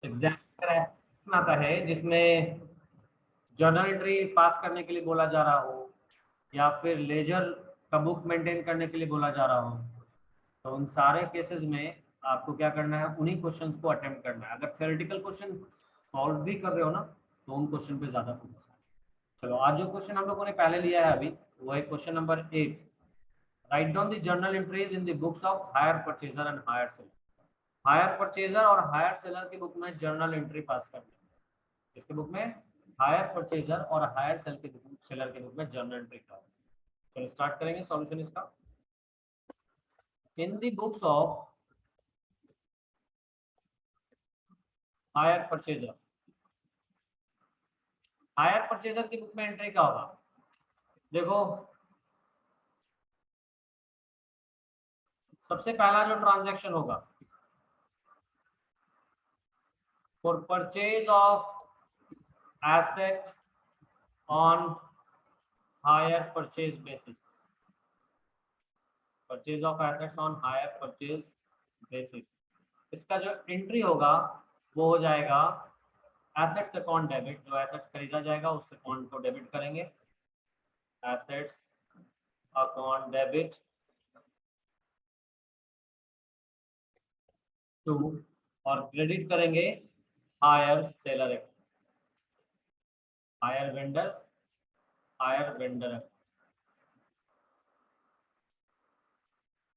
Exam ऐसा आता है जिसमें जर्नल एंट्री पास करने के लिए बोला जा रहा हो या फिर लेजर का बुक मेंटेन करने के लिए बोला जा रहा हो, तो उन सारे केसेस में आपको क्या करना है, उन्हीं क्वेश्चंस को अटेम्प्ट करना है। अगर थ्योरेटिकल क्वेश्चन सॉल्व भी कर रहे हो ना, तो उन क्वेश्चन पे ज्यादा फोकस है। चलो, आज जो क्वेश्चन हम लोगों ने पहले लिया है अभी, वो है question number 8। Write down the journal entries in the books of hire purchaser and hire seller. Hire purchaser और हायर सेलर की बुक में जर्नल एंट्री पास करनी है। इसके बुक में हायर परचेजर और हायर सेलर के बुक में जर्नल एंट्री का। चलो स्टार्ट करेंगे सॉल्यूशन इसका। In the books of hire purchaser, hire purchaser की बुक में एंट्री क्या होगा? देखो, सबसे पहला जो ट्रांजैक्शन होगा, for purchase of asset on hire purchase basis, purchase of assets on hire purchase basis, इसका जो एंट्री होगा वो हो जाएगा एसेट्स अकाउंट डेबिट। जो एसेट्स खरीदा जाएगा उस अकाउंट को डेबिट करेंगे, एसेट्स अकाउंट डेबिट टू, और क्रेडिट करेंगे hire seller, hire vendor, hire vendor.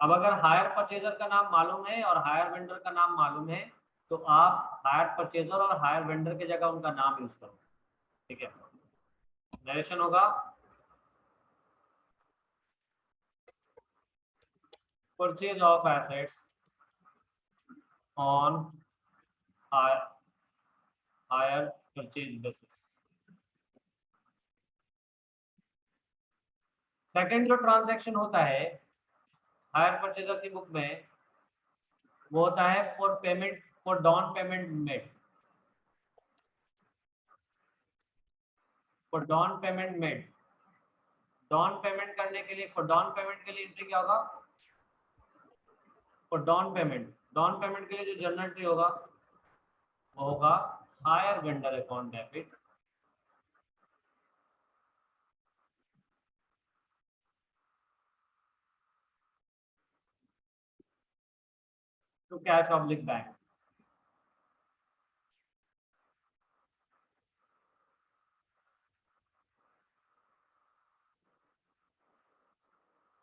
अब अगर हायर परचेजर का नाम मालूम है और हायर वेंडर का नाम मालूम है, तो आप हायर परचेजर और हायर वेंडर की जगह उनका नाम यूज करो। ठीक है, नरेशन होगा purchase of assets on hire purchase basis. Second जो ट्रांजैक्शन होता है हायर परचेजर की बुक में, वो होता है for payment, for down payment made, for down payment made. Down payment करने के लिए, फॉर डाउन पेमेंट के लिए एंट्री क्या होगा? For down payment, down payment के लिए जो जर्नल एंट्री होगा वो होगा hire vendor account debit to cash oblique bank.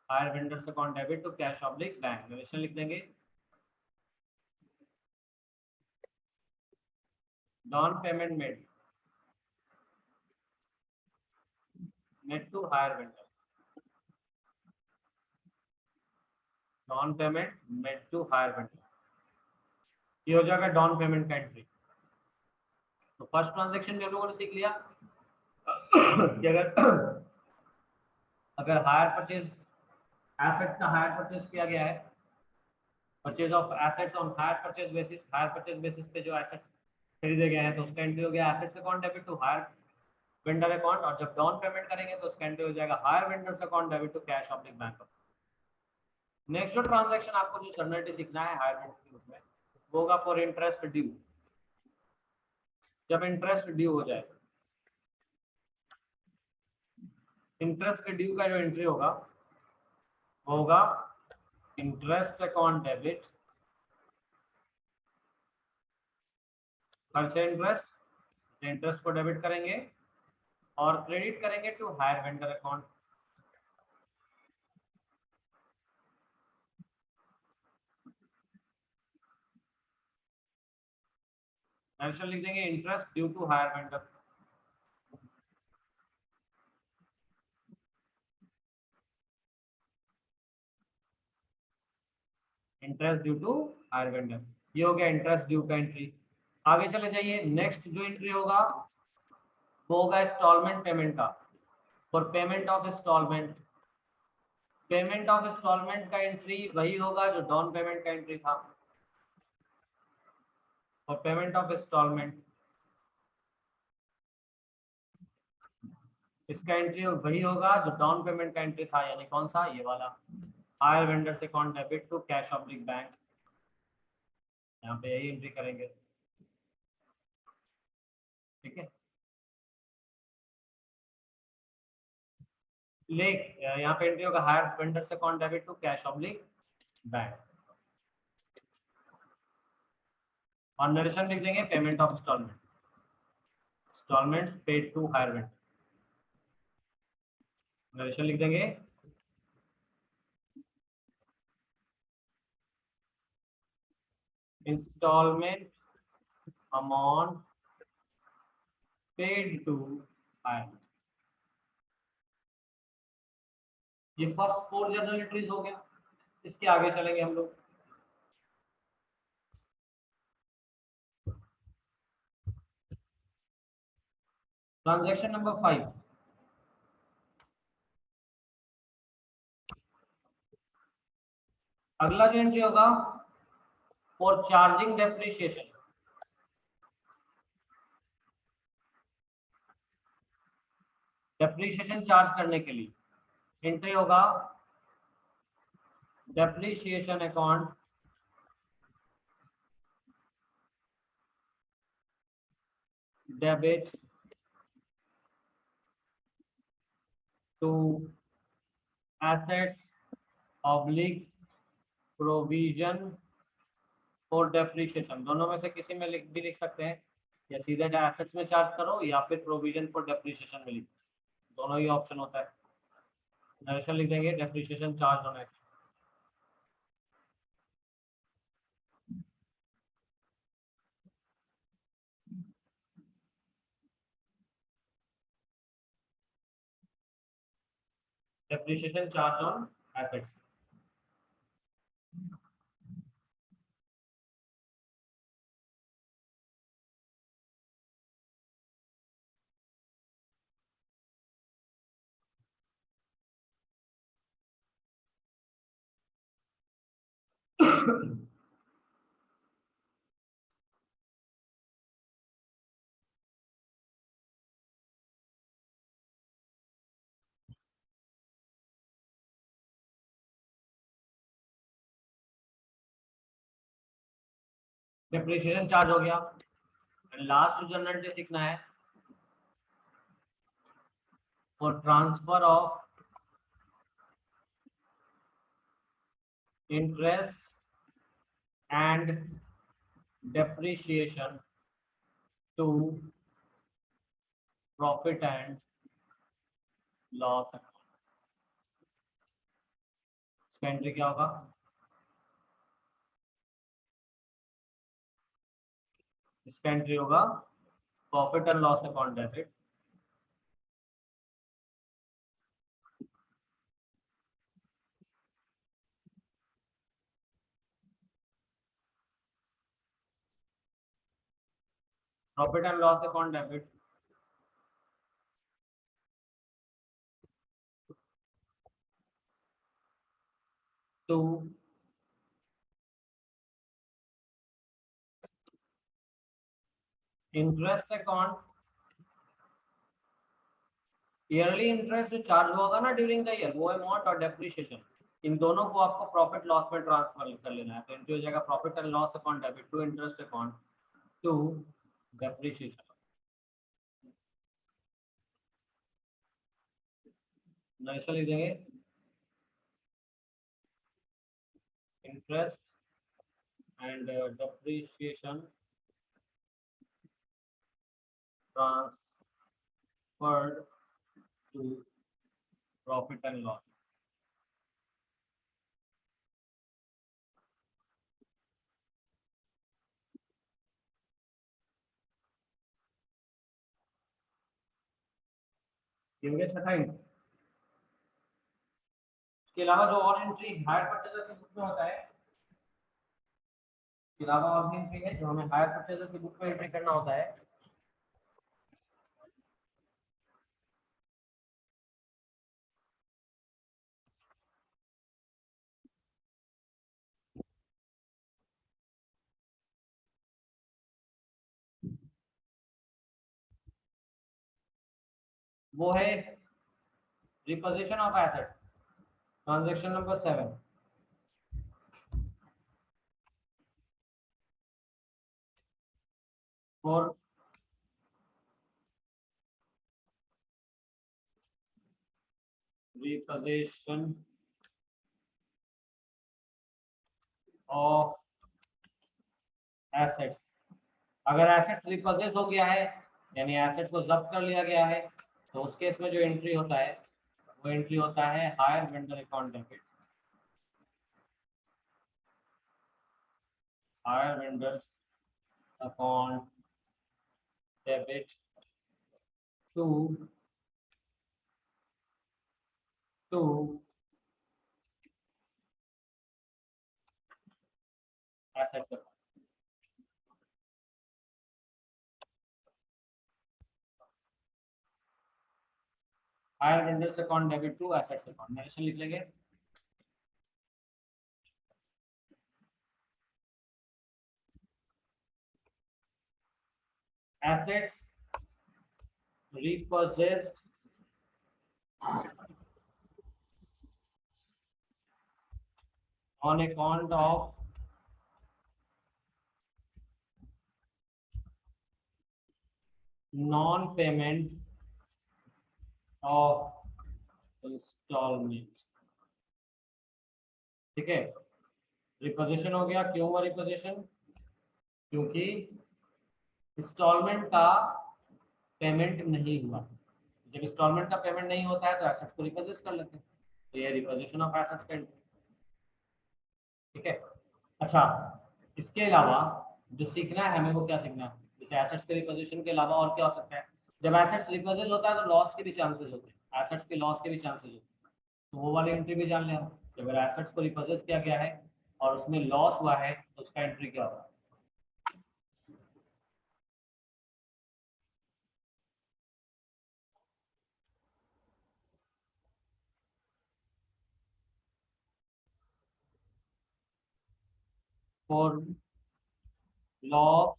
Hire vendors account debit to cash oblique bank, narration लिख देंगे। Down payment made, made to hire vendor, down payment made to hire vendor, ये हो जाएगा down payment का entry. तो first transaction में हम लोगों ने सीख लिया कि अगर हायर परचेज एसेट का हायर परचेज किया गया है, purchase of assets on hire purchase basis, higher purchase basis पे जो एसेट्स खरीदे गए हैं, तो उसका एंट्री हो गया assets account debit to hire vendor account, और जब डाउन पेमेंट करेंगे तो उसका एंट्री हो जाएगा hire vendors account debit to cash oblique bank. Next जो ट्रांजैक्शन आपको जो जर्नलिटी सीखना है हायर वेंडर के रूप में, वो होगा फॉर इंटरेस्ट ड्यू। जब इंटरेस्ट ड्यू हो जाए, इंटरेस्ट के ड्यू का जो एंट्री होगा वो होगा इंटरेस्ट अकाउंट डेबिट, खर्चे इंटरेस्ट, इंटरेस्ट को डेबिट करेंगे और क्रेडिट करेंगे to hire vendor account. Mention लिख देंगे interest due to hire vendor, interest due to hire vendor. ये हो गया इंटरेस्ट ड्यू का एंट्री। आगे चले जाइए, नेक्स्ट जो एंट्री होगा वो होगा इंस्टॉलमेंट पेमेंट का, for payment of instalment. Payment of instalment का एंट्री वही होगा जो डाउन पेमेंट का एंट्री था, फॉर पेमेंट ऑफ इंस्टॉलमेंट इसका एंट्री वही होगा जो डाउन पेमेंट का एंट्री था, यानी कौन सा, ये वाला, hire vendors account debit to cash oblique bank. यहाँ पे यही एंट्री करेंगे। ठीक है। लेक यहाँ पे एंट्री होगा हायर वेंडर से account debit to cash oblique bank, और नरेशन लिख देंगे payment of instalments paid to hire vendor. Narration लिख देंगे instalment amount paid to hire. ये फर्स्ट 4 जर्नल एंट्रीज हो गया। इसके आगे चलेंगे हम लोग। ट्रांजैक्शन नंबर 5, अगला जो एंट्री होगा for charging depreciation. Depreciation charge करने के लिए एंट्री होगा depreciation account debit to assets oblique provision for depreciation. दोनों में से किसी में भी लिख सकते हैं, या सीधे एसेट्स में चार्ज करो या फिर प्रोविजन फॉर डेप्रिसिएशन में लिख, दोनों ही ऑप्शन होता है। नरेशन लिख देंगे डेप्रिसिएशन चार्ज होने। Depreciation charge on assets. Depreciation charge हो गया। लास्ट जो जनरल एंट्री लिखना है for transfer of interest and depreciation to profit and loss account. इसका एंट्री क्या होगा? इसका एंट्री होगा profit and loss account debit profit and loss account debit to interest account. Yearly interest जो charge होगा ना ड्यूरिंग द ईयर, वो amount और डेप्रिसिएशन, इन दोनों को आपको प्रॉफिट लॉस में ट्रांसफर कर लेना है। तो एंट्री हो जाएगा profit and loss account debit to interest account to depreciation. Narration लिख देंगे interest and depreciation transferred to profit and loss. छठा एंट्री। इसके अलावा जो और एंट्री हायर परचेजर की बुक में होता है, इसके अलावा और भी एंट्री है जो हमें हायर परचेजर की बुक में एंट्री करना होता है। वो है reposition of asset, transaction number 7। For repossession of assets। अगर एसेट रिपोजेस हो गया है यानी एसेट को जब्त कर लिया गया है तो उस केस में जो एंट्री होता है वो एंट्री होता है hire vendor account debit. Hire vendor account debit to to asset. Hire vendors account debit to assets account narration लिख लेंगे। assets repossessed on account of non-payment of installment। ठीक है, रिपोजिशन हो गया। क्यों हुआ रिपोजिशन? क्योंकि इंस्टॉलमेंट का पेमेंट नहीं हुआ। जब इंस्टॉलमेंट का पेमेंट नहीं होता है तो एसेट्स को रिपोजिट कर लेते हैं, तो ये रिपोजिशन ऑफ एसेट्स का। ठीक है, अच्छा इसके अलावा जो सीखना है हमें वो क्या सीखना है? जैसे एसेट्स के रिपोजिशन के अलावा और क्या हो सकता है? जब एसेट्स रिपोजिट होता है तो लॉस के भी चांसेस होते हैं, एसेट्स के लॉस के भी चांसेस होते हैं, तो वो वाली एंट्री भी जान लें हम। अगर एसेट्स को रिपोजिट किया गया है और उसमें लॉस हुआ है तो उसका एंट्री क्या होगा? For loss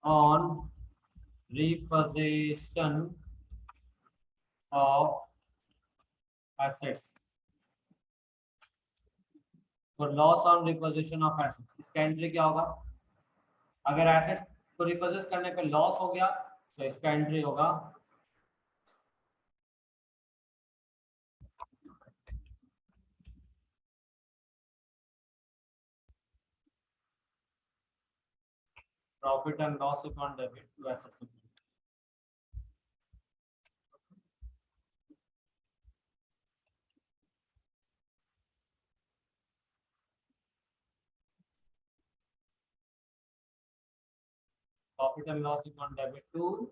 on repossession of assets। For loss on reposition of assets, इसका एंट्री क्या होगा? अगर एसेट्स को रिपोजिट करने पे लॉस हो गया तो इसका एंट्री होगा profit and loss account debit to assets. Profit and loss account debit to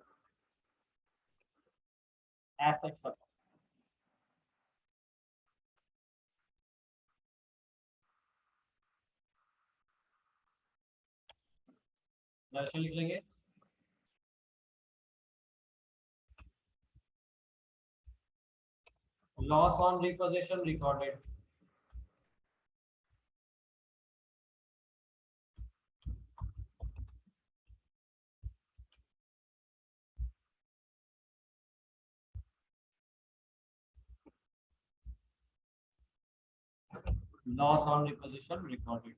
assets. Darshan लिख लेंगे। Loss on repossession recorded. Loss on repossession recorded.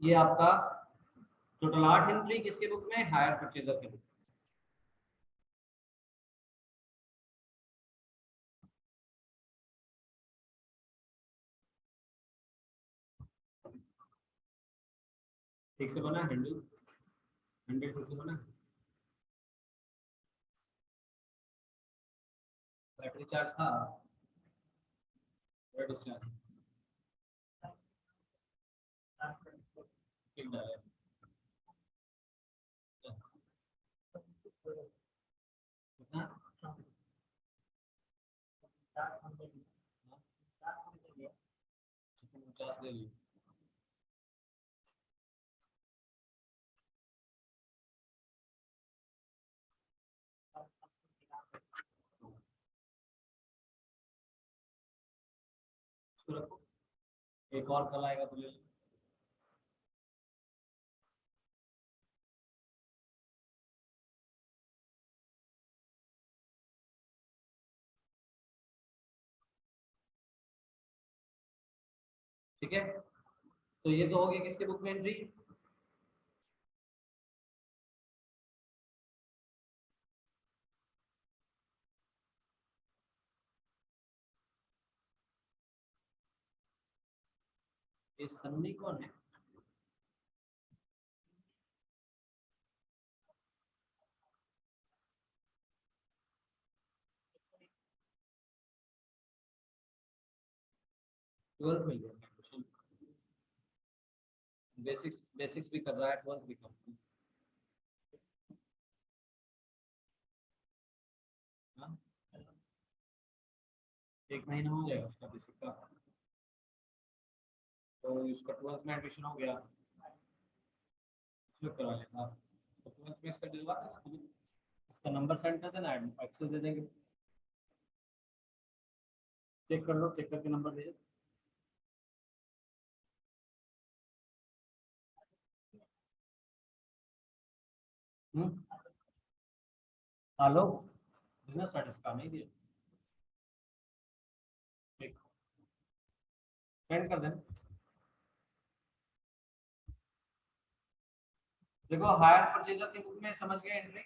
ये आपका टोटल 8 एंट्री किसके बुक में? हायर परचेजर के बुक। ठीक से बना हैंडल, हैंडल ठीक से बना। बैटरी चार्ज था, डिस्चार्ज ठीक है। कितना? 50 ले ली। इसको रखो। एक और कल आएगा तो ले लो। ठीक है, तो ये तो हो गया किसके बुक में एंट्री? ये सन्नी कौन है? ट्वेल्थ मिल गया, बेसिक्स बेसिक्स भी कर रहा है, ट्वेल्थ भी कर रहा है। हाँ? एक महीना हो जाएगा उसका बेसिक का, तो इसका ट्वेल्थ में एडमिशन हो गया, इसमें करवा लेगा। तो ट्वेल्थ में इसका दिलवा देना तुम्हें, इसका नंबर सेंड कर देना, एक्सेस दे देंगे। चेक कर लो, चेक करके नंबर भेजो। हेलो, बिजनेस स्टडीज का नहीं दिया, ठीक, सेंड कर देना। देखो हायर परचेजर की बुक में समझ गए एंट्री।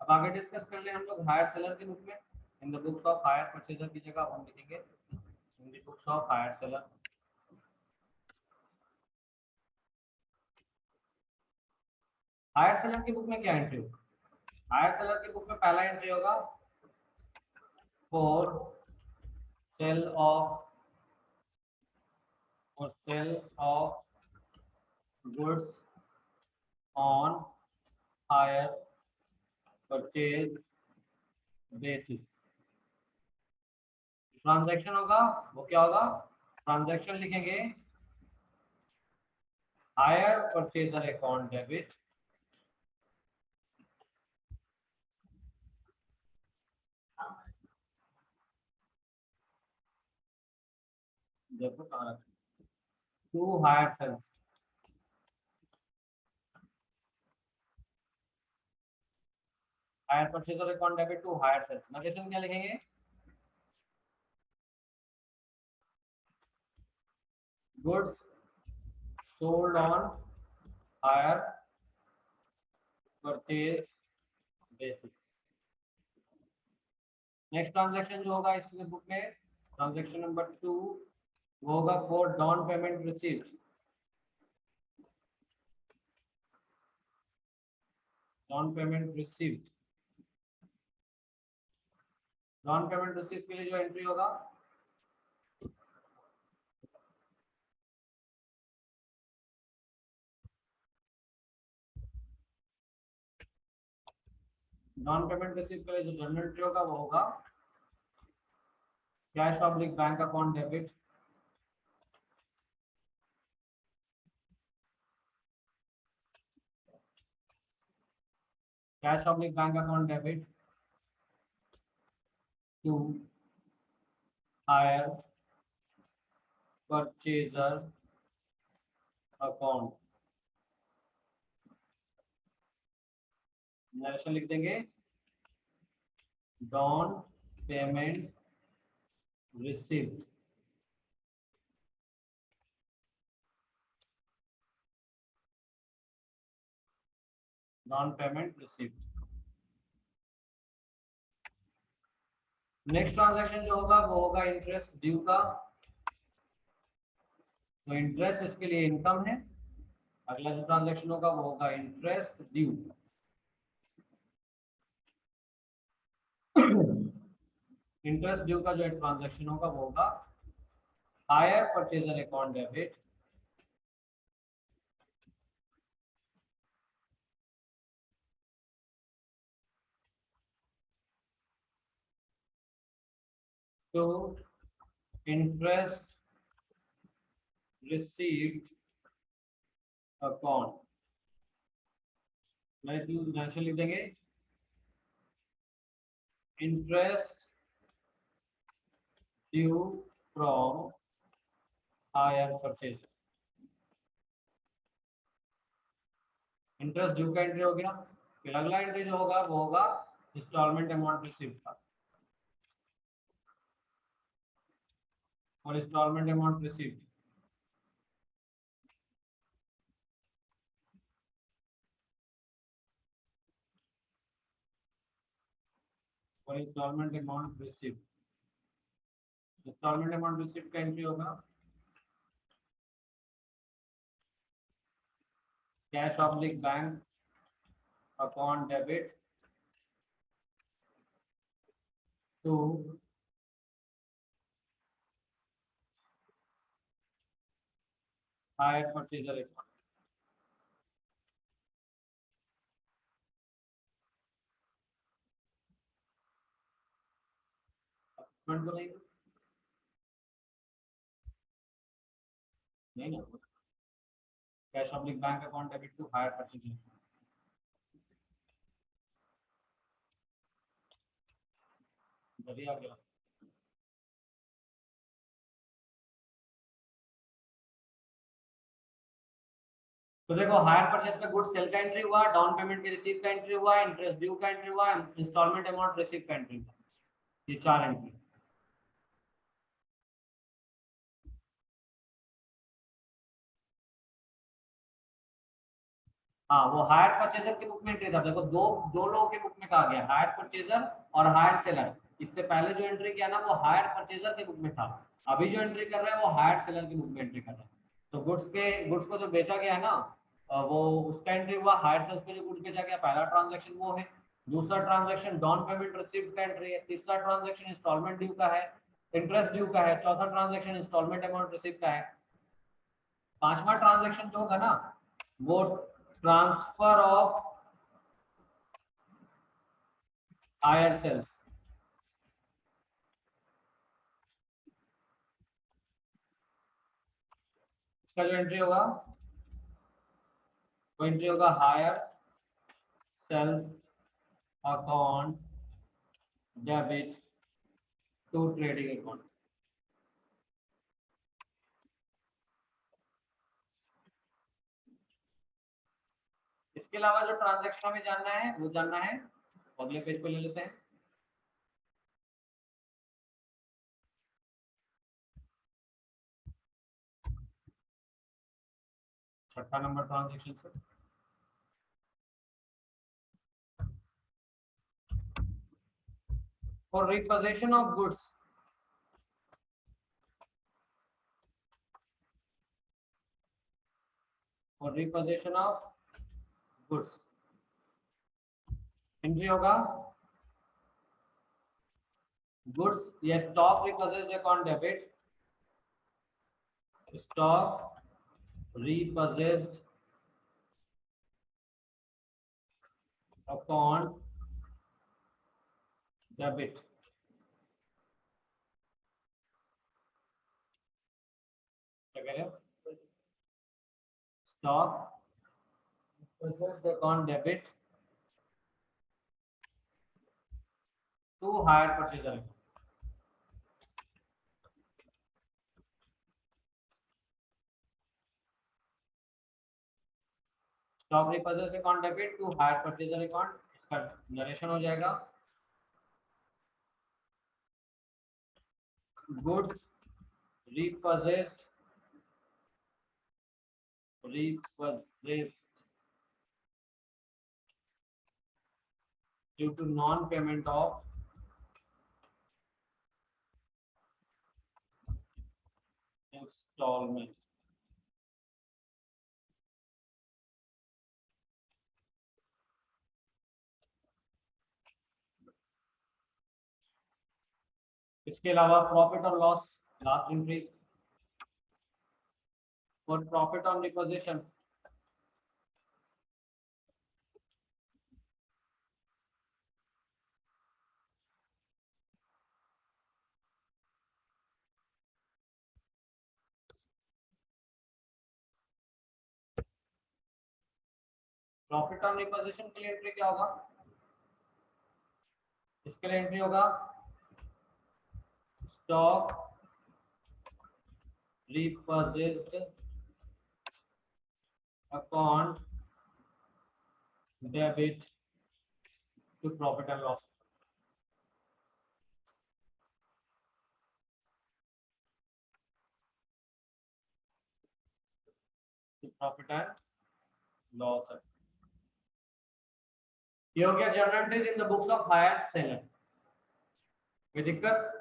अब आगे डिस्कस कर ले हम लोग हायर सेलर की बुक में। In the books of hire purchaser की जगह हम लिखेंगे in the books of hire seller. Hire seller की बुक में क्या एंट्री होगा? हायर सेलर की बुक में पहला एंट्री होगा for sale of goods on hire purchase basis. Transaction होगा वो क्या होगा? ट्रांजैक्शन लिखेंगे हायर परचेजर अकाउंट डेबिट देखो to hire sales. Hire purchaser account debit to hire sales, narration क्या लिखेंगे? Goods sold on hire purchase basis. Next transaction जो होगा इसके बुक में, ट्रांजैक्शन नंबर 2, वो होगा for down payment received. Down payment received, down payment received के लिए जो एंट्री होगा डाउन पेमेंट रिसीव के लिए जो जर्नल एंट्री होगा वो होगा cash oblique bank account debit cash oblique bank account debit to hire purchaser account. Narration लिख देंगे down payment received, down payment received. Next transaction जो होगा वो होगा इंटरेस्ट ड्यू का, तो इंटरेस्ट इसके लिए इनकम है। अगला जो ट्रांजैक्शन होगा वो होगा इंटरेस्ट ड्यू। इंटरेस्ट ड्यू का जो ट्रांजैक्शन होगा वो होगा hire purchaser account debit to interest received account. Narration लिख देंगे interest due from hire purchase. Interest due का एंट्री हो गया। फिर अगला एंट्री जो होगा वो होगा इंस्टॉलमेंट अमाउंट रिसीव का, और इंस्टॉलमेंट अमाउंट रिसीव और instalment amount receive. Instalment amount receive का एंट्री होगा cash oblique bank account debit to hire purchaser account. Assessment तो नहीं ना, cash oblique bank account debit to hire purchaser. बढ़िया गया। तो देखो हायर परचेज पे गुड्स सेल का एंट्री हुआ, डाउन पेमेंट की रिसीव का एंट्री हुआ, इंटरेस्ट ड्यू का एंट्री हुआ, इंस्टॉलमेंट अमाउंट रिसीव का एंट्री हुआ। ये 4 एंट्री। हाँ, वो हायर परचेजर के बुक में एंट्री था। देखो दो दो लोगों के बुक में कहा गया, हायर परचेजर और हायर सेलर। इससे पहले जो एंट्री किया ना वो हायर परचेजर के बुक में था। अभी जो एंट्री कर रहे हैं वो हायर सेलर के बुक में एंट्री कर रहे हैं। तो गुड्स को जो बेचा गया है ना, वो उसका एंट्री हुआ। हायर सेल्स पे जो गुड्स बेचा गया, पहला ट्रांजेक्शन वो है। दूसरा ट्रांजेक्शन डाउन पेमेंट रिसीव्ड का एंट्री है। तीसरा ट्रांजेक्शन इंस्टॉलमेंट ड्यू का है, इंटरेस्ट ड्यू का है। चौथा ट्रांजेक्शन इंस्टॉलमेंट अमाउंट रिसीव का है। पांचवा ट्रांजेक्शन जो होगा ना वो ट्रांसफर ऑफ हायर सेल्स। इसका जो एंट्री होगा वो एंट्री होगा hire sales account debit to trading account. इसके अलावा जो ट्रांजैक्शन हमें जानना है वो जानना है, अगले पेज पे ले लेते हैं। छठा नंबर ट्रांजैक्शन से for repossession of goods. For repossession of goods entry होगा गुड्स या stock repossession account debit, stock repossessed account debit। क्या कह रहे हो? Stock repossessed account debit to hire purchaser account। Stock repossession account debit to hire purchaser account, इसका narration हो जाएगा goods repossessed due to non payment of installment। इसके अलावा profit और लॉस लास्ट एंट्री और profit on reposition. Profit on reposition के लिए entry क्या होगा? इसके लिए एंट्री होगा stock repurchased account debit to profit and loss. To profit and loss. ये हो गया journal entries in the books of hire seller. कोई दिक्कत?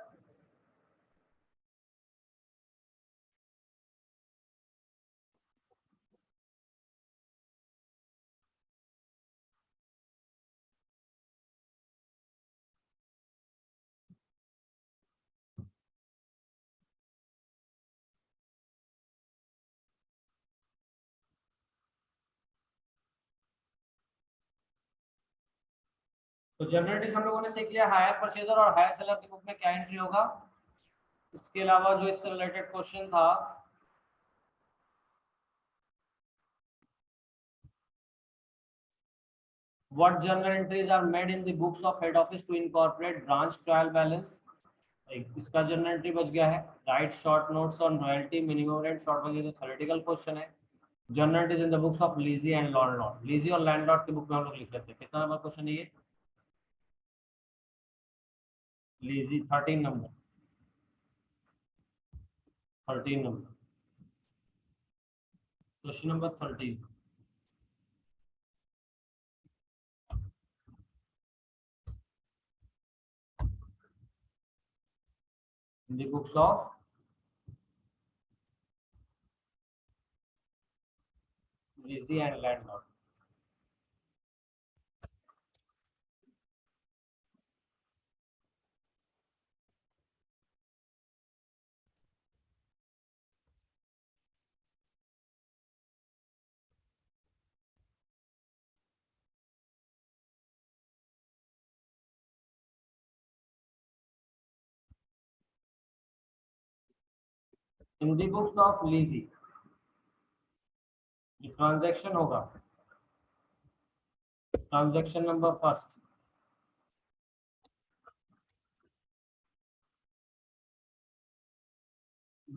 तो जर्नल एंट्रीज हम लोगों ने सीख लिया हायर परचेजर और हायर सेलर की बुक में क्या एंट्री होगा। इसके अलावा जो इससे रिलेटेड क्वेश्चन था, what journal entries are made in the books of head office to incorporate branch trial balance. इसका जर्नल एंट्री बच गया है। Write short notes on royalty minimum rent short value, तो थ्योरेटिकल क्वेश्चन है। Journal entries in the books of lessee and landlord, lessee और landlord की book में हम लोग लिख लेते हैं। कितना नंबर क्वेश्चन है ये? लीजी 13 number, 13 number, question number 13। in the books of leasing and landlord. In the books of leasing जो ट्रांजैक्शन होगा, ट्रांजैक्शन नंबर फर्स्ट,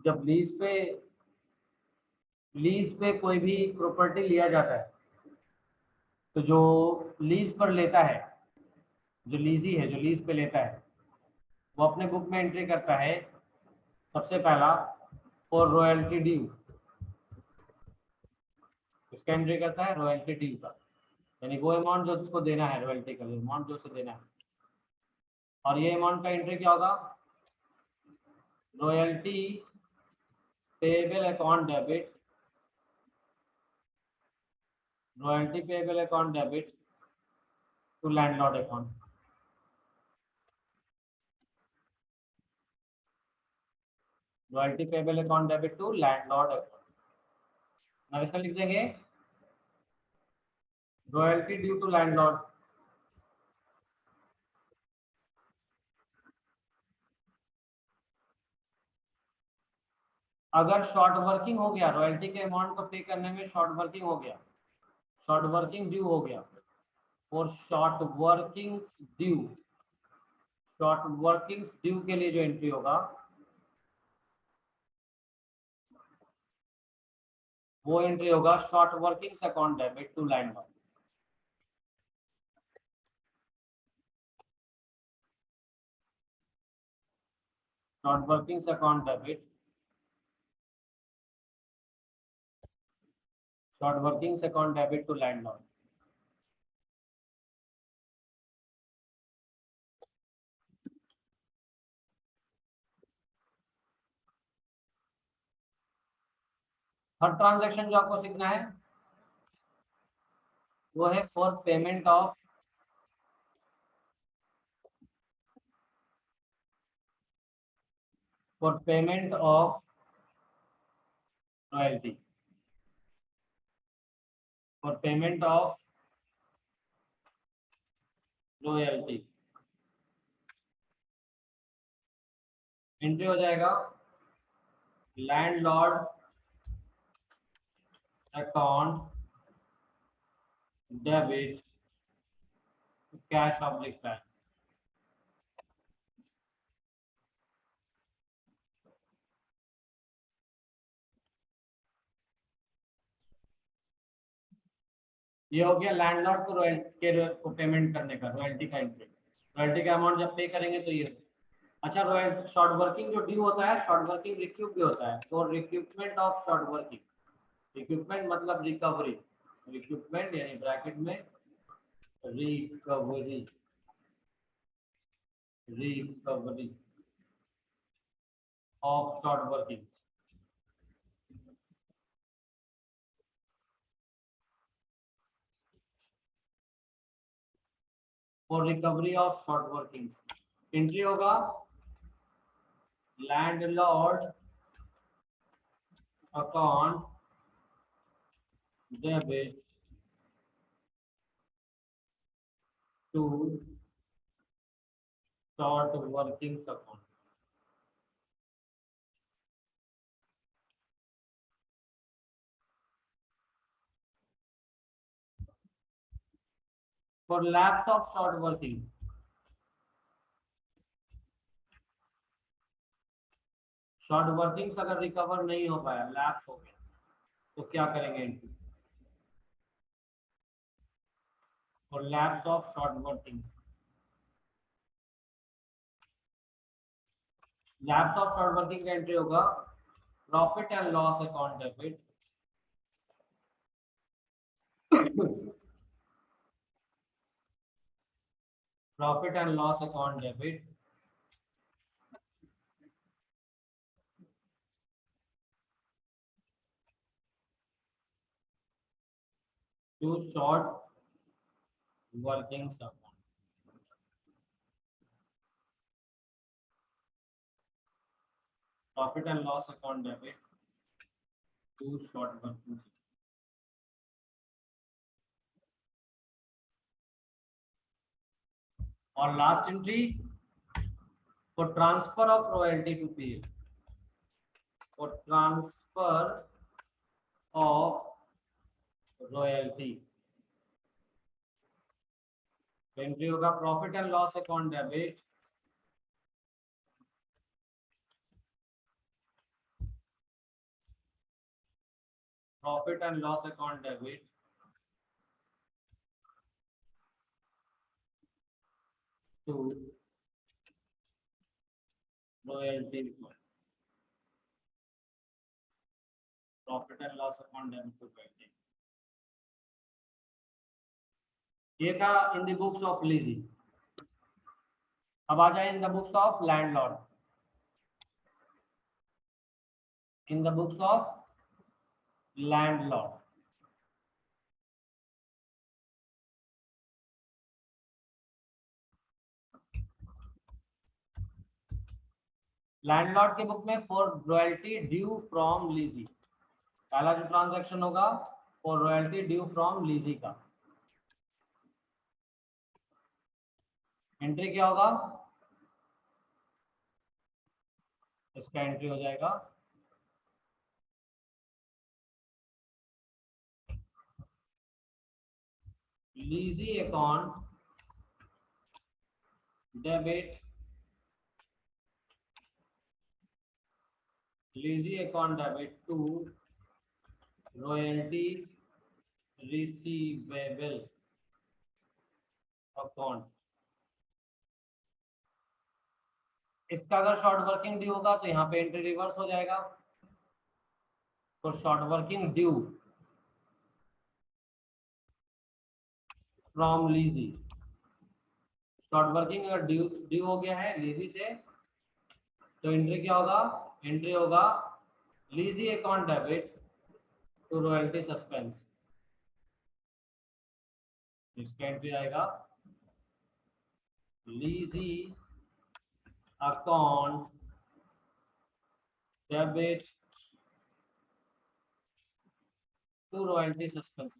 जब लीज पे कोई भी प्रॉपर्टी लिया जाता है, तो जो लीज पर लेता है, जो लीजी है, जो लीज पे लेता है, वो अपने बुक में एंट्री करता है सबसे पहला फॉर रॉयल्टी ड्यू। इसका एंट्री करता है रॉयल्टी ड्यू का, यानी वो अमाउंट जो उसको देना है, रॉयल्टी का अमाउंट जो उसे देना है। और ये अमाउंट का एंट्री क्या होगा? Royalty payable account debit, royalty payable account debit to landlord account. Royalty payable account debit to landlord account. इसका लिख देंगे रॉयल्टी ड्यू टू लैंडलॉर्ड। अगर शॉर्ट वर्किंग हो गया, रॉयल्टी के अमाउंट को पे करने में शॉर्ट वर्किंग हो गया, शॉर्ट वर्किंग ड्यू हो गया, और short working due, short working due के लिए जो एंट्री होगा वो एंट्री होगा short workings account debit to landlord. Short workings account debit, short workings account debit to landlord. हर ट्रांजैक्शन जो आपको सीखना है वो है for payment of royalty, for payment of royalty. Entry हो जाएगा landlord account debit cash oblique bank. ये हो गया लैंडलॉर्ड को रॉयल्टी को पेमेंट करने का, रॉयल्टी का एंट्री। रॉयल्टी का अमाउंट जब पे करेंगे तो ये। अच्छा, रॉयल शॉर्ट वर्किंग जो ड्यू होता है, शॉर्ट वर्किंग रिक्यूब भी होता है। For recoupment of short working, recoupment मतलब रिकवरी, रिक्यूपमेंट यानी ब्रैकेट में recovery, recovery of short working, for recovery of short working entry होगा landlord account debit to short working account. For lapse of short working, short workings अगर recover नहीं हो पाया, lapse हो गया, तो क्या करेंगे entry? For lapse of short workings, lapse of short working का एंट्री होगा profit and loss account debit profit and loss account debit to short working account. Profit and loss account debit to short working. और last entry for transfer of royalty to PL, for transfer of royalty entry होगा profit and loss account debit profit and loss account debit to royalty account, profit and loss account debit to royalty. ये था in the books of lessee. अब आ जाए in the books of landlord. In the books of landlord, landlord के book में for royalty due from lessee, पहला जो transaction होगा for royalty due from lessee का एंट्री क्या होगा? इसका एंट्री हो जाएगा lessee account debit, lessee account debit to royalty receivable account. इसका अगर शॉर्ट वर्किंग ड्यू होगा तो यहाँ पे एंट्री रिवर्स हो जाएगा। तो short working due from lessee, short working अगर ड्यू ड्यू हो गया है लीजी से तो एंट्री क्या होगा? एंट्री होगा lessee account debit to royalty suspense. इसका एंट्री आएगा lessee account debit to royalty suspense.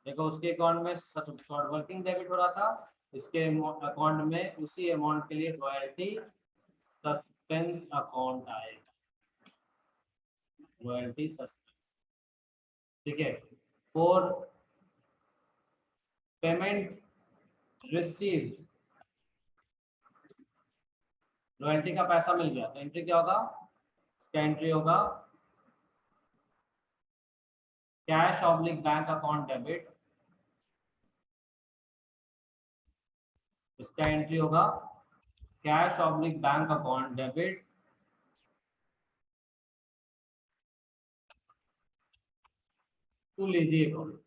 देखो उसके अकाउंट में शॉर्ट वर्किंग डेबिट हो रहा था, इसके अकाउंट में उसी अमाउंट के लिए रॉयल्टी सस्पेंस अकाउंट आएगा, रॉयल्टी सस्पेंस। ठीक है, फॉर पेमेंट रिसीव्ड, रॉयल्टी का पैसा मिल गया तो एंट्री क्या होगा? इसका एंट्री होगा cash oblique bank account debit इसका एंट्री होगा cash oblique bank account debit to lessee account.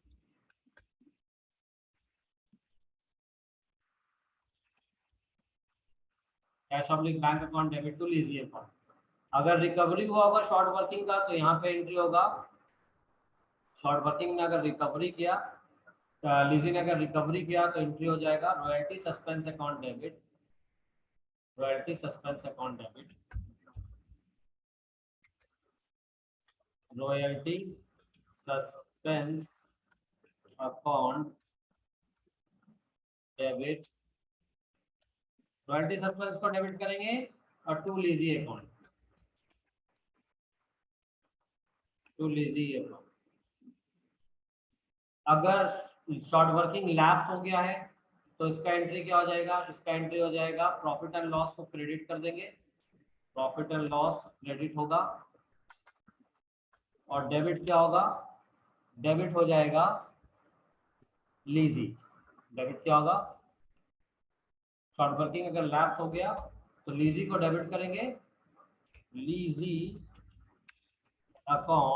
Cash oblique bank account debit to lessee account. अगर रिकवरी हुआ होगा शॉर्ट वर्किंग का तो यहाँ पे एंट्री होगा, शॉर्ट वर्किंग ने अगर रिकवरी किया, लीजी ने अगर रिकवरी किया तो एंट्री हो जाएगा royalty suspense account debit, royalty suspense account debit, royalty suspense account debit, royalty suspense को डेबिट करेंगे और to lessee account, to lessee account. अगर शॉर्ट वर्किंग लैप्स हो गया है तो इसका एंट्री क्या हो जाएगा, इसका एंट्री हो जाएगा प्रॉफिट एंड लॉस को क्रेडिट कर देंगे, प्रॉफिट एंड लॉस क्रेडिट होगा, और डेबिट क्या होगा, डेबिट हो जाएगा लीजी। डेबिट क्या होगा, शॉर्ट वर्किंग अगर लैप्स हो गया तो लीजी को डेबिट करेंगे, लीजी अकाउंट